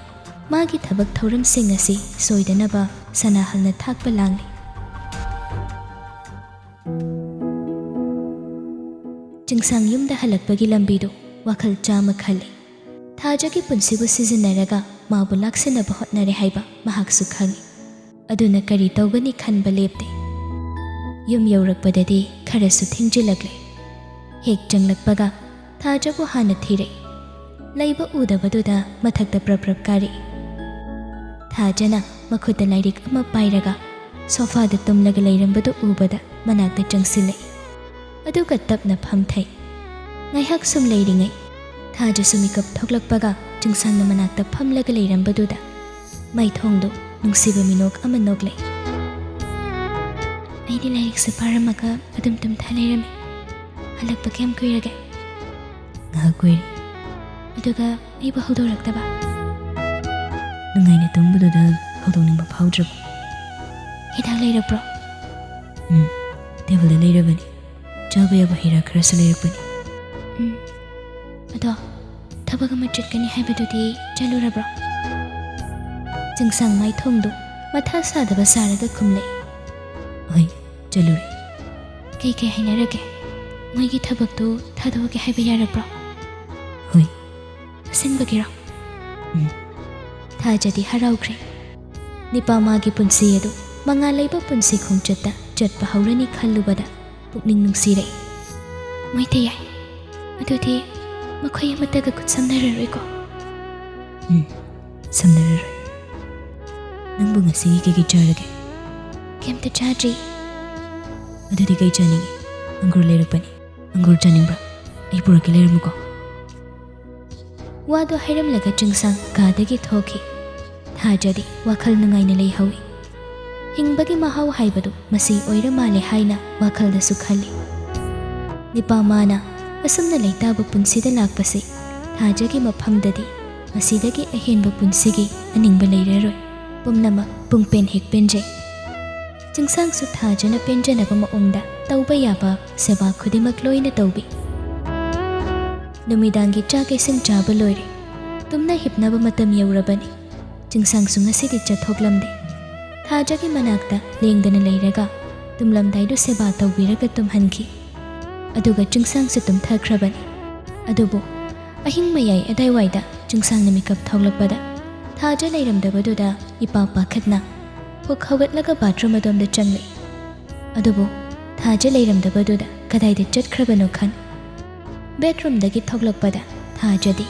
ꯃꯥꯒꯤ ꯊꯕꯛ ꯊꯧꯔꯝꯁꯤꯡ ꯑꯁꯤ ꯁꯣꯏꯗꯅꯕ ꯁꯅꯥꯍꯜꯅ ꯊꯥꯛꯄ ꯂꯥꯡꯂꯤ ꯆꯤꯡꯁꯥꯡ ꯌꯨꯝꯗ ꯍꯜꯂꯛꯄꯒꯤ ꯂꯝꯕꯤꯗꯨ ꯋꯥꯈꯜ ꯆꯥꯝꯃ ꯈꯜꯂꯤ ꯊꯥꯖꯒꯤ ꯄꯨꯟꯁꯤꯕꯨ ꯁꯤꯖꯤꯟꯅꯔꯒ ꯃꯥꯕꯨ ꯂꯥꯛꯁꯤꯟꯅꯕ ꯍꯣꯠꯅꯔꯦ ꯍꯥꯏꯕ ꯃꯍꯥꯛꯁꯨ ꯈꯪꯉꯤ ꯑꯗꯨꯅ ꯀꯔꯤ ꯇꯧꯒꯅꯤ ꯈꯟꯕ ꯂꯦꯞꯇꯦ ꯌꯨꯝ ꯌꯧꯔꯛꯄꯗꯗꯤ ꯈꯔꯁꯨ ꯊꯦꯡꯖꯤꯜꯂꯛꯂꯦ ꯍꯦꯛ ꯆꯪꯂꯛꯄꯒ ꯊꯥꯖꯕꯨ ꯍꯥꯟꯅ ꯊꯤꯔꯛꯏ ꯂꯩꯕ ꯎꯗꯕꯗꯨꯗ ꯃꯊꯛꯇ ꯄ꯭ꯔꯞ ꯄ꯭ꯔꯞ ꯀꯥꯔꯛꯏ ꯊꯥꯖꯅ ꯃꯈꯨꯠꯇ ꯂꯥꯏꯔꯤꯛ ꯑꯃ ꯄꯥꯏꯔꯒ ꯁꯣꯐꯥꯗ ꯇꯨꯝꯂꯒ ꯂꯩꯔꯝꯕꯗꯨ ꯎꯕꯗ ꯃꯅꯥꯛꯇ ꯆꯪꯁꯤꯜꯂꯛꯏ ꯑꯗꯨꯒ ꯇꯞꯅ ꯐꯝꯊꯩ ꯉꯥꯏꯍꯥꯛ ꯁꯨꯝ ꯂꯩꯔꯤꯉꯩ ꯊꯥꯖꯁꯨ ꯃꯤꯀꯞ ꯊꯣꯛꯂꯛꯄꯒ ꯆꯤꯡꯁꯥꯡꯅ ꯃꯅꯥꯛꯇ ꯐꯝꯂꯒ ꯂꯩꯔꯝꯕꯗꯨꯗ ꯃꯥꯏꯊꯣꯡꯗꯨ ꯅꯨꯡꯁꯤꯕ ꯃꯤꯅꯣꯛ ꯑꯃ ꯅꯣꯛꯂꯛꯏ ꯑꯩꯗꯤ ꯂꯥꯏꯔꯤꯛꯁꯦ ꯄꯥꯔꯝꯃꯒ ꯑꯗꯨꯝ ꯇꯨꯝꯊ ꯂꯩꯔꯝꯃꯤ ꯍꯜꯂꯛꯄ ꯀꯌꯥꯝ ꯀꯨꯏꯔꯒꯦ ꯉꯥꯏꯍꯥꯛ ꯀꯨꯏꯔꯦ ꯑꯗꯨꯒ ꯑꯩꯕꯨ ꯍꯧꯗꯣꯔꯛꯇꯕ ꯅꯨꯡꯉꯥꯏꯅ ꯇꯨꯝꯕꯗꯨꯗ ꯍꯧꯗꯣꯛꯅꯤꯡꯕ ꯐꯥꯎꯗ꯭ꯔꯕ ꯍꯤꯗꯥꯛ ꯂꯩꯔꯛꯄ꯭ꯔꯣ ꯇꯦꯕꯜꯗ ꯂꯩꯔꯕꯅꯤ ꯆꯥꯕ ꯌꯥꯕ ꯍꯤꯗꯥꯛ ꯈꯔꯁꯨ ꯂꯩꯔꯛꯄꯅꯤ ꯑꯗꯣ ꯊꯕꯛ ꯑꯃ ꯆꯠꯀꯅꯤ ꯍꯥꯏꯕꯗꯨꯗꯤ ꯆꯠꯂꯨꯔꯕ꯭ꯔꯣ ꯆꯤꯡꯁꯥꯡ ꯃꯥꯏꯊꯣꯡꯗꯨ ꯃꯊꯥ ꯁꯥꯗꯕ ꯁꯥꯔꯒ ꯈꯨꯝꯂꯛꯏ ꯍꯣꯏ ꯆꯠꯂꯨꯔꯦ ꯀꯩ ꯍꯥꯏꯅꯔꯒꯦ ꯃꯣꯏꯒꯤ ꯊꯕꯛꯇꯨ ꯊꯥꯗꯣꯛꯑꯒꯦ ꯍꯥꯏꯕ ꯌꯥꯔꯕ꯭ꯔꯣ ꯍꯣꯏ ꯑꯁꯦꯡꯕꯒꯤꯔꯣ ꯊꯥꯖꯗꯤ ꯍꯔꯥꯎꯈ꯭ꯔꯦ ꯅꯤꯄꯥꯃꯥꯒꯤ ꯄꯨꯟꯁꯤ ꯑꯗꯨ ꯃꯉꯥꯜ ꯂꯩꯕ ꯄꯨꯟꯁꯤ ꯈꯣꯡꯆꯠꯇ ꯆꯠꯄ ꯍꯧꯔꯅꯤ ꯈꯜꯂꯨꯕꯗ ꯄꯨꯛꯅꯤꯡ ꯅꯨꯡꯁꯤꯔꯛꯏ ꯃꯣꯏꯗ ꯌꯥꯏ ꯑꯗꯨꯗꯤ ꯃꯈꯣꯏ ꯑꯃꯠꯇꯒ ꯈꯨꯠ ꯁꯝꯅꯔꯔꯣꯏꯀꯣ ꯁꯝꯅꯔꯔꯣꯏ ꯅꯪꯕꯨ ꯉꯁꯤꯒꯤ ꯀꯩꯀꯩ ꯆꯥꯔꯒꯦ ꯀꯩꯝꯇ ꯆꯥꯗ꯭ꯔꯤ ꯑꯗꯨꯗꯤ ꯀꯩ ꯆꯥꯅꯤꯡꯉꯤ ꯑꯪꯒꯨꯔ ꯂꯩꯔꯛꯄꯅꯤ ꯑꯪꯒꯨꯔ ꯆꯥꯅꯤꯡꯕ꯭ꯔꯥ ꯑꯩ ꯄꯨꯔꯛꯀꯦ ꯂꯩꯔꯝꯃꯨꯀꯣ ꯋꯥꯗꯣ ꯍꯥꯏꯔꯝꯂꯒ ꯆꯤꯡꯁꯥꯡ ꯀꯥꯗꯒꯤ ꯊꯣꯛꯈꯤ ꯊꯥꯖꯗꯤ ꯋꯥꯈꯜ ꯅꯨꯡꯉꯥꯏꯅ ꯂꯩꯍꯧꯏ ꯍꯤꯡꯕꯒꯤ ꯃꯍꯥꯎ ꯍꯥꯏꯕꯗꯨ ꯃꯁꯤ ꯑꯣꯏꯔ ꯃꯥꯜꯂꯦ ꯍꯥꯏꯅ ꯋꯥꯈꯜꯗꯁꯨ ꯈꯜꯂꯤ ꯅꯤꯄꯥꯃꯥꯅ ꯑꯁꯨꯝꯅ ꯂꯩꯇꯥꯕ ꯄꯨꯟꯁꯤꯗ ꯂꯥꯛꯄꯁꯤ ꯊꯥꯖꯒꯤ ꯃꯐꯝꯗꯗꯤ ꯃꯁꯤꯗꯒꯤ ꯑꯍꯦꯟꯕ ꯄꯨꯟꯁꯤꯒꯤ ꯑꯅꯤꯡꯕ ꯂꯩꯔꯔꯣꯏ ꯄꯨꯝꯅꯃꯛ ꯄꯨꯡꯄꯦꯟ ꯍꯦꯛ ꯄꯦꯟꯖꯩ ꯆꯤꯡꯁꯥꯡꯁꯨ ꯊꯥꯖꯅ ꯄꯦꯟꯖꯅꯕ ꯃꯑꯣꯡꯗ ꯇꯧꯕ ꯌꯥꯕ ꯁꯦꯕꯥ ꯈꯨꯗꯤꯡꯃꯛ ꯂꯣꯏꯅ ꯇꯧꯕꯤ ꯅꯨꯃꯤꯗꯥꯡꯒꯤ ꯆꯥꯛ ꯏꯁꯤꯡ ꯆꯥꯕ ꯂꯣꯏꯔꯦ ꯇꯨꯝꯅ ꯍꯤꯞꯅꯕ ꯃꯇꯝ ꯌꯧꯔꯕꯅꯤ ꯆꯤꯡꯁꯥꯡꯁꯨ ꯉꯁꯤꯗꯤ ꯆꯠꯊꯣꯛꯂꯝꯗꯦ ꯊꯥꯖꯒꯤ ꯃꯅꯥꯛꯇ ꯂꯦꯡꯗꯅ ꯂꯩꯔꯒ ꯇꯨꯝꯂꯝꯗꯥꯏꯗꯨ ꯁꯦꯕꯥ ꯇꯧꯕꯤꯔꯒ ꯇꯨꯝꯍꯟꯈꯤ ꯑꯗꯨꯒ ꯆꯤꯡꯁꯥꯡꯁꯨ ꯇꯨꯝꯊꯈ꯭ꯔꯕꯅꯤ ꯑꯗꯨꯕꯨ ꯑꯍꯤꯡ ꯃꯌꯥꯏ ꯑꯗꯥꯏꯋꯥꯏꯗ ꯆꯤꯡꯁꯥꯡꯅ ꯃꯤꯀꯞ ꯊꯣꯛꯂꯛꯄꯗ ꯊꯥꯖ ꯂꯩꯔꯝꯗꯕꯗꯨꯗ ꯏꯄꯥ ꯄꯥꯈꯠꯅ ꯍꯨꯛ ꯍꯧꯒꯠꯂꯒ ꯕꯥꯊꯔꯨꯝ ꯑꯗꯣꯝꯗ ꯆꯪꯂꯛꯏ ꯑꯗꯨꯕꯨ ꯊꯥꯖ ꯂꯩꯔꯝꯗꯕꯗꯨꯗ ꯀꯗꯥꯏꯗ ꯆꯠꯈ꯭ꯔꯕꯅꯣ ꯈꯟ ꯕꯦꯗꯔꯨꯝꯗꯒꯤ ꯊꯣꯛꯂꯛꯄꯗ ꯊꯥꯖꯗꯤ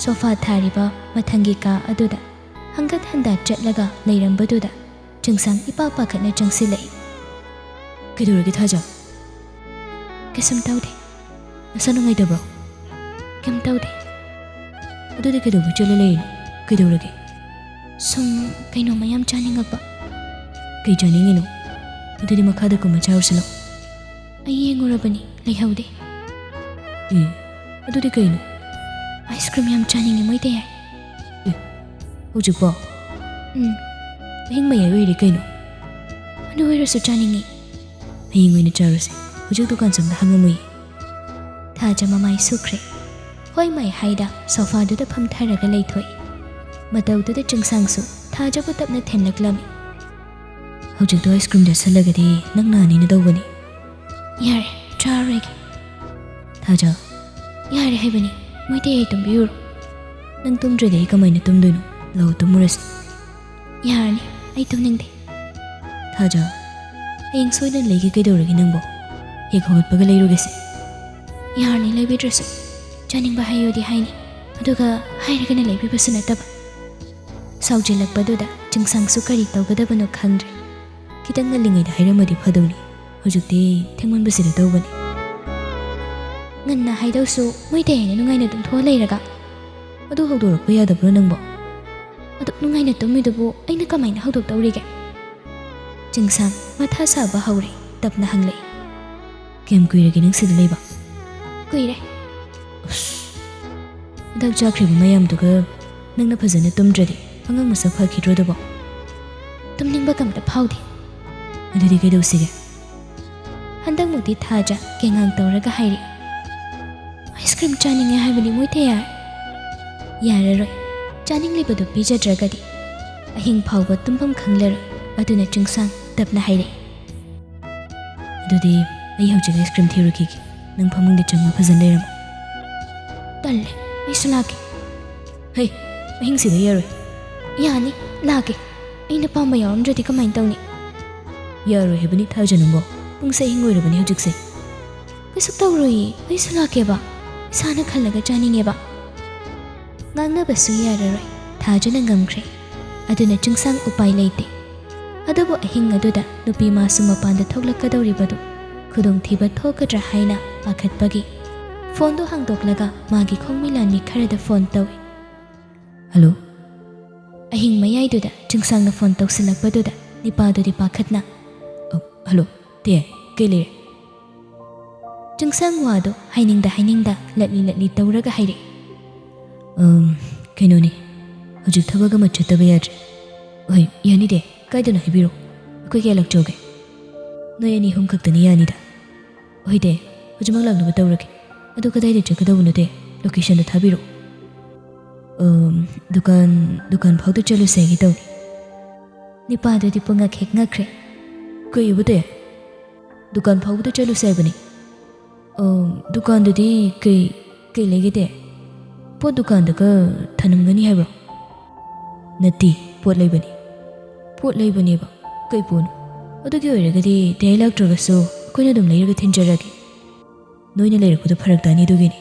ꯁꯣꯐꯥ ꯊꯥꯔꯤꯕ ꯃꯊꯪꯒꯤ ꯀꯥ ꯑꯗꯨꯗ ꯍꯪꯒꯠ ꯍꯟꯗꯥ ꯆꯠꯂꯒ ꯂꯩꯔꯝꯕꯗꯨꯗ ꯆꯤꯡꯁꯥꯡ ꯏꯄꯥ ꯄꯥꯈꯠꯅ ꯆꯪꯁꯤꯜꯂꯛꯏ ꯀꯩꯗꯧꯔꯒꯦ ꯊꯥꯖ ꯀꯩꯁꯨꯝ ꯇꯧꯗꯦ ꯅꯁꯥ ꯅꯨꯡꯉꯥꯏꯇꯕ꯭ꯔꯣ ꯀꯩꯝ ꯇꯧꯗꯦ ꯑꯗꯨꯗꯤ ꯀꯩꯗꯧꯕꯩ ꯆꯠꯂ ꯂꯩꯔꯤꯅꯣ ꯀꯩꯗꯧꯔꯒꯦ ꯁꯨꯝ ꯀꯩꯅꯣꯝꯃ ꯌꯥꯝ ꯆꯥꯅꯤꯡꯉꯛꯄ ꯀꯩ ꯆꯥꯅꯤꯡꯉꯤꯅꯣ ꯑꯗꯨꯗꯤ ꯃꯈꯥꯗ ꯀꯨꯝꯃ ꯆꯥꯔꯨꯁꯤ ꯂꯥꯎ ꯑꯩ ꯌꯦꯡꯉꯨꯔꯕꯅꯤ ꯂꯩꯍꯧꯗꯦ ꯑꯦ ꯑꯗꯨꯗꯤ ꯀꯩꯅꯣ ꯑꯥꯏꯁ ꯀ꯭ꯔꯤꯝ ꯌꯥꯝ ꯆꯥꯅꯤꯡꯉꯦ ꯃꯣꯏ ꯇꯌꯥꯏ ꯑꯦ ꯍꯧꯖꯤꯛꯄꯣ ꯑꯍꯤꯡ ꯃꯌꯥꯏ ꯑꯣꯏꯔꯦ ꯀꯩꯅꯣ ꯑꯗꯨ ꯑꯣꯏꯔꯁꯨ ꯆꯥꯅꯤꯡꯉꯤ ꯍꯌꯦꯡ ꯑꯣꯏꯅ ꯆꯥꯔꯨꯁꯦ ꯍꯧꯖꯤꯛ ꯗꯨꯀꯥꯟ ꯆꯪꯕ ꯍꯥꯡꯉꯝꯃꯣꯏꯌꯦ ꯊꯥꯖ ꯃꯃꯥꯏ ꯁꯨꯈ꯭ꯔꯦ ꯍꯣꯏ ꯃꯥꯏ ꯍꯥꯏꯗ ꯁꯣꯐꯥꯗꯨꯗ ꯐꯝꯊꯔꯒ ꯂꯩꯊꯣꯛꯏ ꯃꯇꯧꯗꯨꯗ ꯆꯤꯡꯁꯥꯡꯁꯨ ꯊꯥꯖꯕꯨ ꯇꯞꯅ ꯊꯦꯝꯂꯛꯂꯝꯃꯤ ꯍꯧꯖꯤꯛꯇꯣ ꯑꯥꯏꯁ ꯀ꯭ꯔꯤꯝ ꯆꯥꯁꯤꯜꯂꯒꯗꯤ ꯅꯪ ꯅꯥꯅꯤꯅ ꯇꯧꯕꯅꯤ ꯌꯥꯔꯦ ꯆꯥꯔꯔꯣꯏꯒꯦ ꯊꯥꯖ ꯌꯥꯔꯦ ꯍꯥꯏꯕꯅꯤ ꯃꯣꯏ ꯇꯌꯥꯏ ꯇꯨꯝꯕꯤꯌꯨꯔꯣ ꯅꯪ ꯇꯨꯝꯗ꯭ꯔꯗꯤ ꯑꯩ ꯀꯃꯥꯏꯅ ꯇꯨꯝꯗꯣꯏꯅꯣ ꯂꯧ ꯇꯨꯝꯃꯨꯔꯁꯤ ꯌꯥꯔꯅꯤ ꯑꯩ ꯇꯨꯝꯅꯤꯡꯗꯦ ꯊꯥꯖ ꯍꯌꯦꯡ ꯁꯣꯏꯗꯅ ꯂꯩꯒꯦ ꯀꯩꯗꯧꯔꯒꯦ ꯅꯪꯕꯣ ꯍꯦꯛ ꯍꯧꯒꯠꯄꯒ ꯂꯩꯔꯨꯒꯦꯁꯦ ꯌꯥꯔꯅꯤ ꯂꯩꯕꯤꯗ꯭ꯔꯁꯨ ꯆꯥꯅꯤꯡꯕ ꯍꯥꯏꯌꯣꯗꯤ ꯍꯥꯏꯅꯤ ꯑꯗꯨꯒ ꯍꯥꯏꯔꯒꯅ ꯂꯩꯕꯤꯕꯁꯨ ꯅꯠꯇꯕ ꯁꯥꯎꯖꯤꯜꯂꯛꯄꯗꯨꯗ ꯆꯤꯡꯁꯥꯡꯁꯨ ꯀꯔꯤ ꯇꯧꯒꯗꯕꯅꯣ ꯈꯪꯗ꯭ꯔꯦ ꯈꯤꯇꯪ ꯉꯜꯂꯤꯉꯩꯗ ꯍꯥꯏꯔꯝꯃꯗꯤ ꯐꯗꯧꯅꯤ ꯍꯧꯖꯤꯛꯇꯤ ꯊꯦꯡꯃꯟꯕꯁꯤꯗ ꯇꯧꯕꯅꯤ ꯉꯟꯅ ꯍꯥꯏꯗꯧꯁꯨ ꯃꯣꯏ ꯇꯌꯥꯏꯅ ꯅꯨꯡꯉꯥꯏꯅ ꯇꯨꯝꯊꯣꯛꯑ ꯂꯩꯔꯒ ꯑꯗꯨ ꯍꯧꯗꯣꯔꯛꯄ ꯌꯥꯗꯕ꯭ꯔꯣ ꯅꯪꯕꯣ ꯑꯗꯨꯛ ꯅꯨꯡꯉꯥꯏꯅ ꯇꯨꯝꯃꯤꯗꯨꯕꯨ ꯑꯩꯅ ꯀꯃꯥꯏꯅ ꯍꯧꯗꯣꯛꯇꯧꯔꯤꯒꯦ ꯆꯤꯡꯁꯥꯡ ꯃꯊꯥ ꯁꯥꯕ ꯍꯧꯔꯦ ꯇꯞꯅ ꯍꯪꯂꯛꯏ ꯀꯌꯥꯝ ꯀꯨꯏꯔꯒꯦ ꯅꯪ ꯁꯤꯗ ꯂꯩꯕ ꯀꯨꯏꯔꯦ ꯑꯁ ꯍꯤꯗꯥꯛ ꯆꯥꯈ꯭ꯔꯤꯕ ꯃꯌꯥꯝꯗꯨꯒ ꯅꯪꯅ ꯐꯖꯅ ꯇꯨꯝꯗ꯭ꯔꯗꯤ ꯑꯉꯥꯡ ꯃꯁꯛ ꯐꯈꯤꯗ꯭ꯔꯣꯗꯨꯕꯣ ꯇꯨꯝꯅꯤꯡꯕ ꯀꯝꯇ ꯐꯥꯎꯗꯦ ꯑꯗꯨꯗꯤ ꯀꯩꯗꯧꯁꯤꯒꯦ ꯍꯟꯗꯛꯃꯨꯛꯇꯤ ꯊꯥꯖ ꯀꯦꯉꯥꯡ ꯇꯧꯔꯒ ꯍꯥꯏꯔꯛꯏ ꯑꯥꯏꯁ ꯀ꯭ꯔꯤꯝ ꯆꯥꯅꯤꯡꯉꯦ ꯍꯥꯏꯕꯅꯤ ꯃꯣꯏ ꯇꯌꯥꯏ ꯌꯥꯔꯔꯣꯏ ꯆꯥꯅꯤꯡꯂꯤꯕꯗꯨ ꯄꯤꯖꯗ꯭ꯔꯒꯗꯤ ꯑꯍꯤꯡ ꯐꯥꯎꯕ ꯇꯨꯝꯐꯝ ꯈꯪꯂꯔꯣꯏ ꯑꯗꯨꯅ ꯆꯤꯡꯁꯥꯡ ꯇꯞꯅ ꯍꯥꯏꯔꯛꯏ ꯑꯗꯨꯗꯤ ꯑꯩ ꯍꯧꯖꯤꯛ ꯑꯥꯏꯁ ꯀ꯭ꯔꯤꯝ ꯊꯤꯔꯨꯈꯤꯒꯦ ꯅꯪ ꯐꯃꯨꯡꯗ ꯆꯪꯉ ꯐꯖꯅ ꯂꯩꯔꯝꯃꯣ ꯇꯜꯂꯦ ꯑꯩꯁꯨ ꯂꯥꯛꯀꯦ ꯍꯩ ꯑꯍꯤꯡꯁꯤꯗ ꯌꯥꯔꯣꯏ ꯌꯥꯅꯤ ꯂꯥꯛꯀꯦ ꯑꯩꯅ ꯄꯥꯝꯕ ꯌꯥꯎꯔꯝꯗ꯭ꯔꯗꯤ ꯀꯃꯥꯏꯅ ꯇꯧꯅꯤ ꯌꯥꯔꯣꯏ ꯍꯥꯏꯕꯅꯤ ꯊꯥꯖ ꯅꯪꯕꯣ ꯄꯨꯡꯁꯦ ꯑꯍꯤꯡ ꯑꯣꯏꯔꯕꯅꯤ ꯍꯧꯖꯤꯛꯁꯦ ꯀꯩꯁꯨ ꯇꯧꯔꯣꯏꯌꯦ ꯑꯩꯁꯨ ꯂꯥꯛꯀꯦꯕ ꯏꯁꯥꯅ ꯈꯜꯂꯒ ꯆꯥꯅꯤꯡꯉꯦꯕ ꯉꯥꯡꯅꯕꯁꯨ ꯌꯥꯔꯔꯣꯏ ꯊꯥꯖꯅ ꯉꯝꯈ꯭ꯔꯦ ꯑꯗꯨꯅ ꯆꯤꯡꯁꯥꯡ ꯎꯄꯥꯏ ꯂꯩꯇꯦ ꯑꯗꯨꯕꯨ ꯑꯍꯤꯡ ꯑꯗꯨꯗ ꯅꯨꯄꯤ ꯃꯥꯁꯨ ꯃꯄꯥꯟꯗ ꯊꯣꯛꯂꯛꯀꯗꯧꯔꯤꯕꯗꯨ ꯈꯨꯗꯣꯡꯊꯤꯕ ꯊꯣꯛꯀꯗ꯭ꯔꯥ ꯍꯥꯏꯅ ꯄꯥꯈꯠꯄꯒꯤ ꯐꯣꯟꯗꯨ ꯍꯥꯡꯗꯣꯛꯂꯒ ꯃꯥꯒꯤ ꯈꯣꯡꯃꯤ ꯂꯥꯟꯃꯤ ꯈꯔꯗ ꯐꯣꯟ ꯇꯧꯏ ꯍꯜꯂꯣ ꯑꯍꯤꯡ ꯃꯌꯥꯏꯗꯨꯗ ꯆꯤꯡꯁꯥꯡꯅ ꯐꯣꯟ ꯇꯧꯁꯤꯜꯂꯛꯄꯗꯨꯗ ꯅꯤꯄꯥꯗꯨꯗꯤ ꯄꯥꯈꯠꯅ ꯍꯜꯂꯣ ꯇꯦ ꯀꯩ ꯂꯩꯔꯦ ꯆꯤꯡꯁꯥꯡ ꯋꯥꯗꯨ ꯍꯥꯏꯅꯤꯡꯗ ꯂꯠꯂꯤ ꯂꯠꯂꯤ ꯇꯧꯔꯒ ꯍꯥꯏꯔꯛꯏ ꯀꯩꯅꯣꯅꯤ ꯍꯧꯖꯤꯛ ꯊꯕꯛ ꯑꯃ ꯆꯠꯇꯕ ꯌꯥꯗ꯭ꯔꯦ ꯍꯣꯏ ꯌꯥꯅꯤꯗꯦ ꯀꯥꯏꯗꯅꯣ ꯍꯥꯏꯕꯤꯔꯣ ꯑꯩꯈꯣꯏ ꯀꯌꯥ ꯂꯥꯛꯆꯧꯒꯦ ꯅꯣꯏ 2 ꯈꯛꯇꯅꯤ ꯌꯥꯅꯤꯗ ꯍꯣꯏ ꯗꯦ ꯍꯧꯖꯤꯛꯃꯛ ꯂꯥꯛꯅꯕ ꯇꯧꯔꯒꯦ ꯑꯗꯨ ꯀꯗꯥꯏꯗ ꯆꯠꯀꯗꯧꯕꯅꯣ ꯗꯦ ꯂꯣꯀꯦꯁꯟꯗ ꯊꯥꯕꯤꯔꯛꯑꯣ ꯗꯨꯀꯥꯟ ꯐꯥꯎꯗ ꯆꯠꯂꯨꯁꯦ ꯍꯥꯏꯒꯦ ꯇꯧꯅꯤ ꯅꯤꯄꯥꯗꯨꯗꯤ ꯄꯨꯡꯉꯛ ꯍꯦꯛ ꯉꯛꯈ꯭ꯔꯦ ꯀꯩꯕ ꯗꯦ ꯗꯨꯀꯥꯟ ꯐꯥꯎꯕꯗ ꯆꯠꯂꯨꯁꯦ ꯍꯥꯏꯕꯅꯤ ꯗꯨꯀꯥꯟꯗꯨꯗꯤ ꯀꯩ ꯂꯩꯒꯦ ꯗꯦ ꯄꯣꯠ ꯗꯨꯀꯥꯟꯗꯒ ꯊꯅꯝꯒꯅꯤ ꯍꯥꯏꯕ꯭ꯔꯣ ꯅꯠꯇꯦ ꯄꯣꯠ ꯂꯩꯕꯅꯦꯕ ꯀꯩ ꯄꯣꯠꯅꯣ ꯑꯗꯨꯒꯤ ꯑꯣꯏꯔꯒꯗꯤ ꯗꯦ ꯂꯥꯛꯇ꯭ꯔꯒꯁꯨ ꯑꯩꯈꯣꯏꯅ ꯑꯗꯨꯝ ꯂꯩꯔꯒ ꯊꯤꯟꯖꯔꯒꯦ ꯅꯣꯏꯅ ꯂꯩꯔꯛꯄꯗꯣ ꯐꯔꯛ ꯇꯥꯅꯤ ꯑꯗꯨꯒꯤꯅꯤ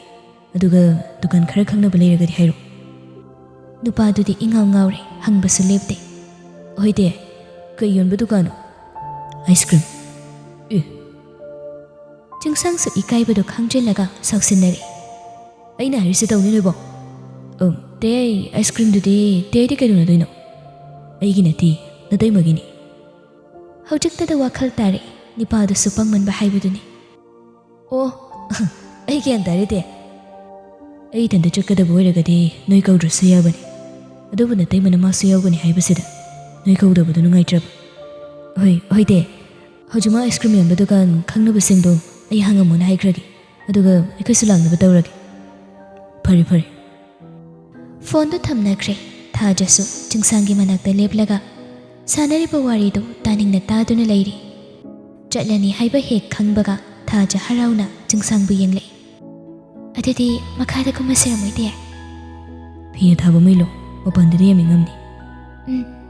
ꯑꯗꯨꯒ ꯗꯨꯀꯥꯟ ꯈꯔ ꯈꯪꯅꯕ ꯂꯩꯔꯒꯗꯤ ꯍꯥꯏꯔꯣ ꯅꯨꯄꯥꯗꯨꯗꯤ ꯏꯉꯥꯎ ꯉꯥꯎꯔꯦ ꯍꯪꯕꯁꯨ ꯂꯦꯞꯇꯦ ꯍꯣꯏ ꯗꯦ ꯀꯩ ꯌꯣꯟꯕ ꯗꯨꯀꯥꯟꯅꯣ ꯑꯥꯏꯁ ꯀ꯭ꯔꯤꯝ ꯆꯤꯡꯁꯥꯡꯁꯨ ꯏꯀꯥꯏꯕꯗꯣ ꯈꯪꯖꯤꯜꯂꯒ ꯁꯥꯎꯁꯤꯟꯅꯔꯛꯏ ꯑꯩꯅ ꯍꯥꯏꯔꯤꯁꯦ ꯇꯧꯅꯤ ꯅꯣꯏꯕꯣ ꯇꯦ ꯑꯥꯏꯁ ꯀ꯭ꯔꯤꯝꯗꯨꯗꯤ ꯇꯦꯗꯤ ꯀꯩꯗꯧꯅꯗꯣꯏꯅꯣ ꯑꯩꯒꯤ ꯅꯠꯇꯦ ꯅꯇꯩꯃꯒꯤꯅꯤ ꯍꯧꯖꯤꯛꯇꯗ ꯋꯥꯈꯜ ꯇꯥꯔꯛꯏ ꯅꯤꯄꯥꯗꯨꯁꯨ ꯄꯪꯃꯟꯕ ꯍꯥꯏꯕꯗꯨꯅꯤ ꯑꯣ ꯑꯩ ꯒ꯭ꯌꯥꯟ ꯇꯥꯔꯦ ꯇꯦ ꯑꯩ ꯏꯊꯟꯇ ꯆꯠꯀꯗꯕ ꯑꯣꯏꯔꯒꯗꯤ ꯅꯣꯏ ꯀꯧꯗ꯭ꯔꯁꯨ ꯌꯥꯕꯅꯤ, ꯑꯗꯨꯕꯨ ꯅꯇꯩꯃꯅ ꯃꯥꯁꯨ ꯌꯥꯎꯒꯅꯤ ꯍꯥꯏꯕꯁꯤꯗ ꯅꯣꯏ ꯀꯧꯗꯕꯗꯨ ꯅꯨꯡꯉꯥꯏꯇ꯭ꯔꯕ? ꯍꯣꯏ ꯇꯦ, ꯍꯧꯖꯤꯛ ꯃꯥ ꯑꯥꯏꯁꯀ꯭ꯔꯤꯝ ꯌꯣꯟꯕ ꯗꯨꯀꯥꯟ ꯈꯪꯅꯕꯁꯤꯡꯗꯣ ꯑꯩ ꯍꯪꯉꯝꯃꯣꯅ ꯍꯥꯏꯈ꯭ꯔꯒꯦ, ꯑꯗꯨꯒ ꯑꯩꯈꯣꯏꯁꯨ ꯂꯥꯛꯅꯕ ꯇꯧꯔꯒꯦ꯫ ꯐꯔꯦ꯫ ꯐꯣꯟꯗꯨ ꯊꯝꯅꯈ꯭ꯔꯦ꯫ ꯊꯥꯖꯁꯨ ꯆꯤꯡꯁꯥꯡꯒꯤ ꯃꯅꯥꯛꯇ ꯂꯦꯞꯂꯒ ꯁꯥꯟꯅꯔꯤꯕ ꯋꯥꯔꯤꯗꯨ ꯇꯥꯅꯤꯡꯅ ꯇꯥꯗꯨꯅ ꯂꯩꯔꯤ꯫ ꯆꯠꯂꯅꯤ ꯍꯥꯏꯕ ꯍꯦꯛ ꯈꯪꯕꯒ ꯊꯥꯖ ꯍꯔꯥꯎꯅ ꯆꯤꯡꯁꯥꯡꯕꯨ ꯌꯦꯡꯂꯛꯏ꯫ ꯑꯗꯨꯗꯤ ꯃꯈꯥꯗ ꯀꯨꯝꯃꯁꯤꯔ ꯃꯣꯏꯇꯦ? ꯐꯤ ꯊꯥꯕ ꯃꯩꯂꯣ, ꯃꯄꯥꯟꯗꯗꯤ ꯌꯥꯝ ꯏꯪꯉꯝꯅꯤ꯫